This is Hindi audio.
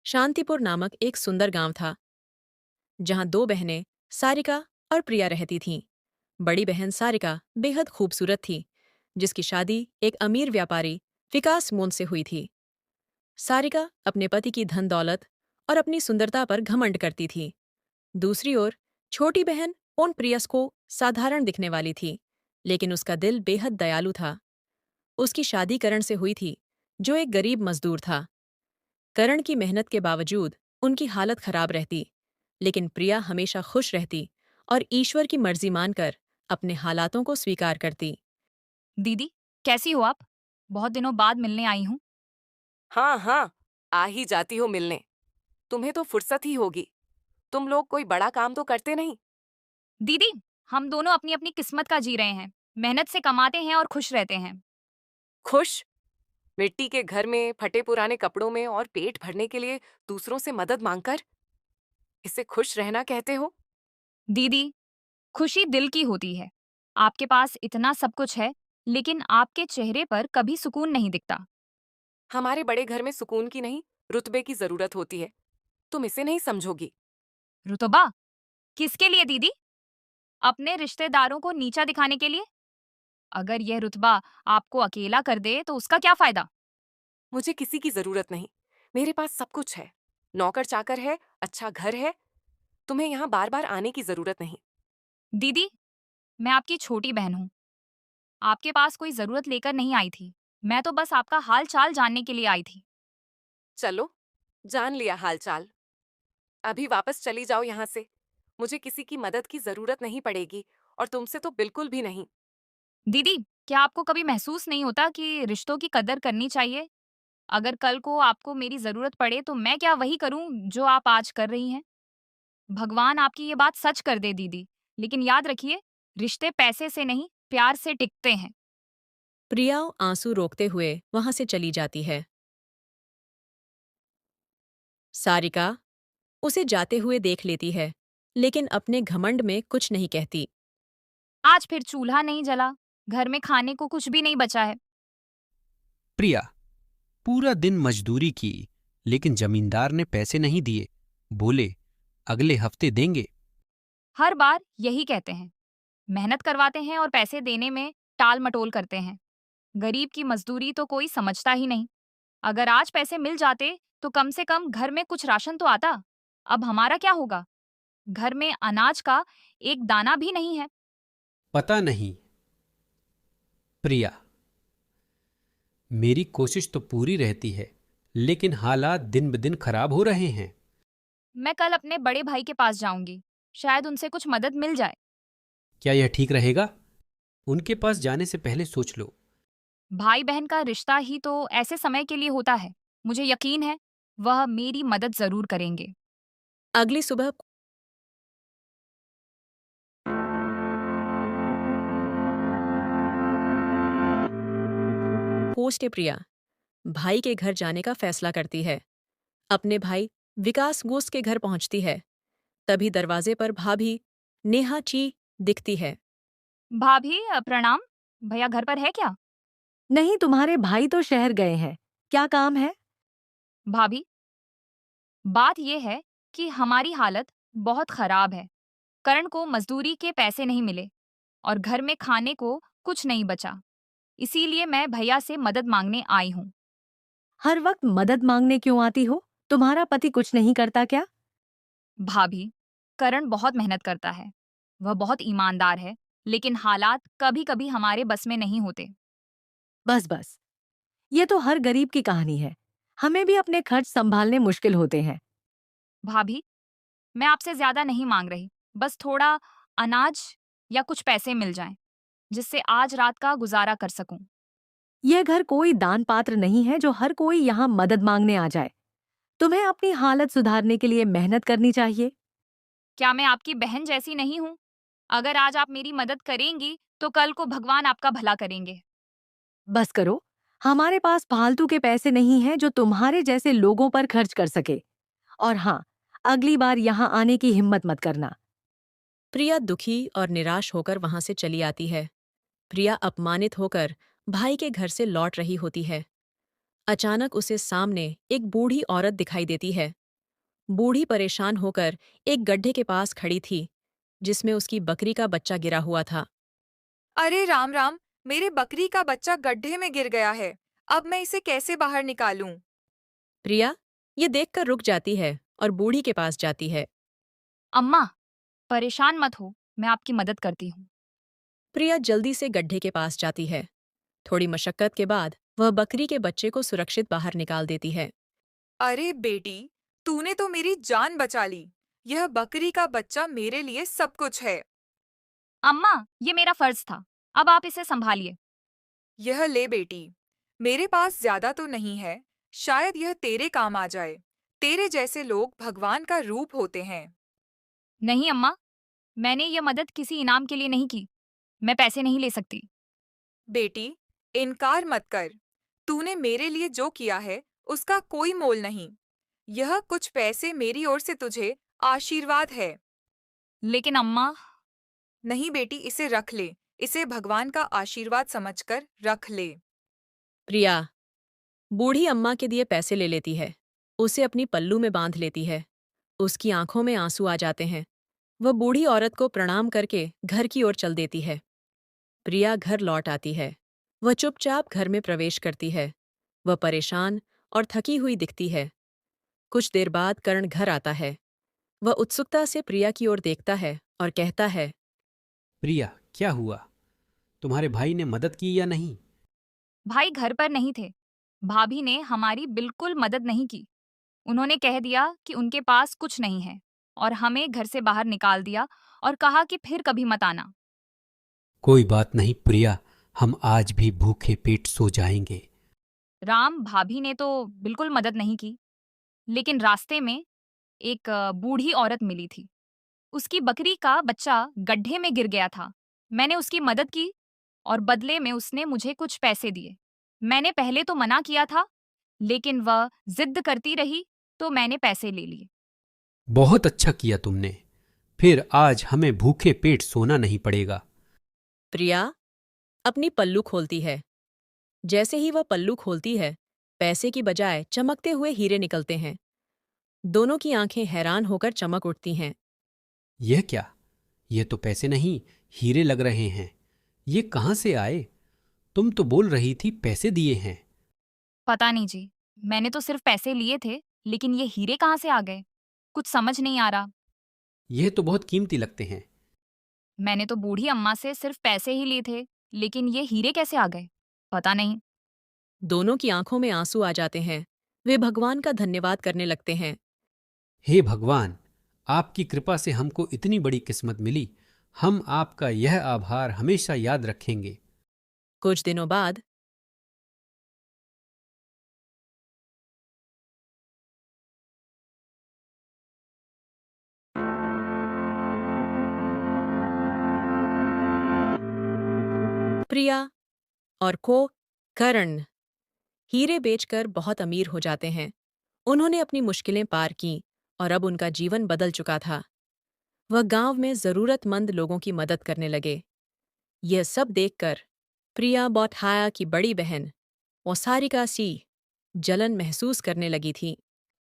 शांतिपुर नामक एक सुंदर गांव था जहां दो बहनें सारिका और प्रिया रहती थीं। बड़ी बहन सारिका बेहद खूबसूरत थी, जिसकी शादी एक अमीर व्यापारी विकास मोन से हुई थी। सारिका अपने पति की धन दौलत और अपनी सुंदरता पर घमंड करती थी। दूसरी ओर छोटी बहन पोन प्रियस को साधारण दिखने वाली थी, लेकिन उसका दिल बेहद दयालु था। उसकी शादी करण से हुई थी, जो एक गरीब मजदूर था। करण की मेहनत के बावजूद उनकी हालत खराब रहती, लेकिन प्रिया हमेशा खुश रहती और ईश्वर की मर्जी मानकर अपने हालातों को स्वीकार करती। दीदी, कैसी हो आप? बहुत दिनों बाद मिलने आई हूँ। हाँ हाँ, आ ही जाती हो मिलने। तुम्हें तो फुर्सत ही होगी। तुम लोग कोई बड़ा काम तो करते नहीं। दीदी, हम दोनों अपनी-अपनी किस्मत का जी रहे हैं। मेहनत से कमाते हैं और खुश रहते हैं। खुश? मिट्टी के घर में, फटे पुराने कपड़ों में और पेट भरने के लिए दूसरों से मदद मांगकर इसे खुश रहना कहते हो? दीदी, खुशी दिल की होती है। आपके पास इतना सब कुछ है, लेकिन आपके चेहरे पर कभी सुकून नहीं दिखता। हमारे बड़े घर में सुकून की नहीं, रुतबे की जरूरत होती है। तुम इसे नहीं समझोगी। रुतबा? किसके लिए दीदी? अपने रिश्तेदारों को नीचा दिखाने के लिए? अगर यह रुतबा आपको अकेला कर दे, तो उसका क्या फायदा? मुझे किसी की जरूरत नहीं। मेरे पास सब कुछ है। नौकर चाकर है, अच्छा घर है। तुम्हें यहाँ बार बार आने की जरूरत नहीं। दीदी, मैं आपकी छोटी बहन हूँ। आपके पास कोई जरूरत लेकर नहीं आई थी। मैं तो बस आपका हाल चाल जानने के लिए आई थी। चलो, जान लिया हालचाल। अभी वापस चली जाओ यहाँ से। मुझे किसी की मदद की जरूरत नहीं पड़ेगी, और तुमसे तो बिल्कुल भी नहीं। दीदी, क्या आपको कभी महसूस नहीं होता कि रिश्तों की कदर करनी चाहिए? अगर कल को आपको मेरी जरूरत पड़े तो मैं क्या वही करूं जो आप आज कर रही हैं? भगवान आपकी ये बात सच कर दे दीदी। लेकिन याद रखिए, रिश्ते पैसे से नहीं, प्यार से टिकते हैं। प्रिया आंसू रोकते हुए वहां से चली जाती है। सारिका उसे जाते हुए देख लेती है, लेकिन अपने घमंड में कुछ नहीं कहती। आज फिर चूल्हा नहीं जला, घर में खाने को कुछ भी नहीं बचा है। प्रिया, पूरा दिन मजदूरी की, लेकिन जमींदार ने पैसे नहीं दिए। बोले अगले हफ्ते देंगे। हर बार यही कहते हैं। मेहनत करवाते हैं और पैसे देने में टाल मटोल करते हैं। गरीब की मजदूरी तो कोई समझता ही नहीं। अगर आज पैसे मिल जाते तो कम से कम घर में कुछ राशन तो आता। अब हमारा क्या होगा? घर में अनाज का एक दाना भी नहीं है। पता नहीं प्रिया, मेरी कोशिश तो पूरी रहती है, लेकिन हालात दिन ब दिन खराब हो रहे हैं। मैं कल अपने बड़े भाई के पास जाऊंगी। शायद उनसे कुछ मदद मिल जाए। क्या यह ठीक रहेगा? उनके पास जाने से पहले सोच लो। भाई बहन का रिश्ता ही तो ऐसे समय के लिए होता है। मुझे यकीन है वह मेरी मदद जरूर करेंगे। अगली सुबह पोस्ट प्रिया भाई के घर जाने का फैसला करती है। अपने भाई विकास गोस्ट के घर पहुंचती है। तभी दरवाजे पर भाभी नेहा ची दिखती है। भाभी, प्रणाम। भैया घर पर है क्या? नहीं, तुम्हारे भाई तो शहर गए हैं। क्या काम है? भाभी, बात यह है कि हमारी हालत बहुत खराब है। करण को मजदूरी के पैसे नहीं मिले और घर में खाने को कुछ नहीं बचा। इसीलिए मैं भैया से मदद मांगने आई हूँ। हर वक्त मदद मांगने क्यों आती हो? तुम्हारा पति कुछ नहीं करता क्या? भाभी, करण बहुत मेहनत करता है। वह बहुत ईमानदार है, लेकिन हालात कभी-कभी हमारे बस में नहीं होते। बस बस, ये तो हर गरीब की कहानी है। हमें भी अपने खर्च संभालने मुश्किल होते हैं। भाभी, मैं आपसे ज्यादा नहीं मांग रही। बस थोड़ा अनाज या कुछ पैसे मिल जाएं, जिससे आज रात का गुजारा कर सकूं। यह घर कोई दान पात्र नहीं है जो हर कोई यहाँ मदद मांगने आ जाए। तुम्हें अपनी हालत सुधारने के लिए मेहनत करनी चाहिए। क्या मैं आपकी बहन जैसी नहीं हूँ? अगर आज आप मेरी मदद करेंगी, तो कल को भगवान आपका भला करेंगे। बस करो, हमारे पास फालतू के पैसे नहीं हैं जो तुम्हारे जैसे लोगों पर खर्च कर सके। और हाँ, अगली बार यहाँ आने की हिम्मत मत करना। प्रिया दुखी और निराश होकर वहां से चली आती है। प्रिया अपमानित होकर भाई के घर से लौट रही होती है। अचानक उसे सामने एक बूढ़ी औरत दिखाई देती है। बूढ़ी परेशान होकर एक गड्ढे के पास खड़ी थी, जिसमें उसकी बकरी का बच्चा गिरा हुआ था। अरे राम राम, मेरे बकरी का बच्चा गड्ढे में गिर गया है। अब मैं इसे कैसे बाहर निकालूं? प्रिया ये देखकर रुक जाती है और बूढ़ी के पास जाती है। अम्मा, परेशान मत हो, मैं आपकी मदद करती हूँ। प्रिया जल्दी से गड्ढे के पास जाती है। थोड़ी मशक्कत के बाद वह बकरी के बच्चे को सुरक्षित बाहर निकाल देती है। अरे बेटी, तूने तो मेरी जान बचा ली। यह बकरी का बच्चा मेरे लिए सब कुछ है। अम्मा, ये मेरा फर्ज था। अब आप इसे संभालिए। यह ले बेटी, मेरे पास ज्यादा तो नहीं है, शायद यह तेरे काम आ जाए। तेरे जैसे लोग भगवान का रूप होते हैं। नहीं अम्मा, मैंने ये मदद किसी इनाम के लिए नहीं की। मैं पैसे नहीं ले सकती। बेटी, इनकार मत कर। तूने मेरे लिए जो किया है उसका कोई मोल नहीं। यह कुछ पैसे मेरी ओर से तुझे आशीर्वाद है। लेकिन अम्मा, नहीं बेटी, इसे रख ले। इसे भगवान का आशीर्वाद समझकर रख ले। प्रिया बूढ़ी अम्मा के दिए पैसे ले लेती है, उसे अपनी पल्लू में बांध लेती है। उसकी आंखों में आंसू आ जाते हैं। वह बूढ़ी औरत को प्रणाम करके घर की ओर चल देती है। प्रिया घर लौट आती है। वह चुपचाप घर में प्रवेश करती है। वह परेशान और थकी हुई दिखती है। कुछ देर बाद कर्ण घर आता है। वह उत्सुकता से प्रिया की ओर देखता है और कहता है, प्रिया, क्या हुआ? तुम्हारे भाई ने मदद की या नहीं? भाई घर पर नहीं थे। भाभी ने हमारी बिल्कुल मदद नहीं की। उन्होंने कह दिया कि उनके पास कुछ नहीं है और हमें घर से बाहर निकाल दिया और कहा कि फिर कभी मत आना। कोई बात नहीं प्रिया, हम आज भी भूखे पेट सो जाएंगे। राम, भाभी ने तो बिल्कुल मदद नहीं की। लेकिन रास्ते में एक बूढ़ी औरत मिली थी। उसकी बकरी का बच्चा गड्ढे में गिर गया था। मैंने उसकी मदद की और बदले में उसने मुझे कुछ पैसे दिए। मैंने पहले तो मना किया था, लेकिन वह जिद करती रही तो मैंने पैसे ले लिए। बहुत अच्छा किया तुमने। फिर आज हमें भूखे पेट सोना नहीं पड़ेगा। प्रिया अपनी पल्लू खोलती है। जैसे ही वह पल्लू खोलती है, पैसे की बजाय चमकते हुए हीरे निकलते हैं। दोनों की आंखें हैरान होकर चमक उठती हैं। यह क्या? ये तो पैसे नहीं, हीरे लग रहे हैं। ये कहाँ से आए? तुम तो बोल रही थी पैसे दिए हैं। पता नहीं जी, मैंने तो सिर्फ पैसे लिए थे, लेकिन ये हीरे कहाँ से आ गए? कुछ समझ नहीं आ रहा। यह तो बहुत कीमती लगते हैं। मैंने तो बूढ़ी अम्मा से सिर्फ पैसे ही लिए थे, लेकिन ये हीरे कैसे आ गए? पता नहीं। दोनों की आंखों में आंसू आ जाते हैं। वे भगवान का धन्यवाद करने लगते हैं। हे भगवान, आपकी कृपा से हमको इतनी बड़ी किस्मत मिली। हम आपका यह आभार हमेशा याद रखेंगे। कुछ दिनों बाद प्रिया और को कर्ण हीरे बेचकर बहुत अमीर हो जाते हैं। उन्होंने अपनी मुश्किलें पार कीं और अब उनका जीवन बदल चुका था। वह गांव में जरूरतमंद लोगों की मदद करने लगे। यह सब देखकर प्रिया बौठाया की बड़ी बहन ओसारिका सी जलन महसूस करने लगी थी।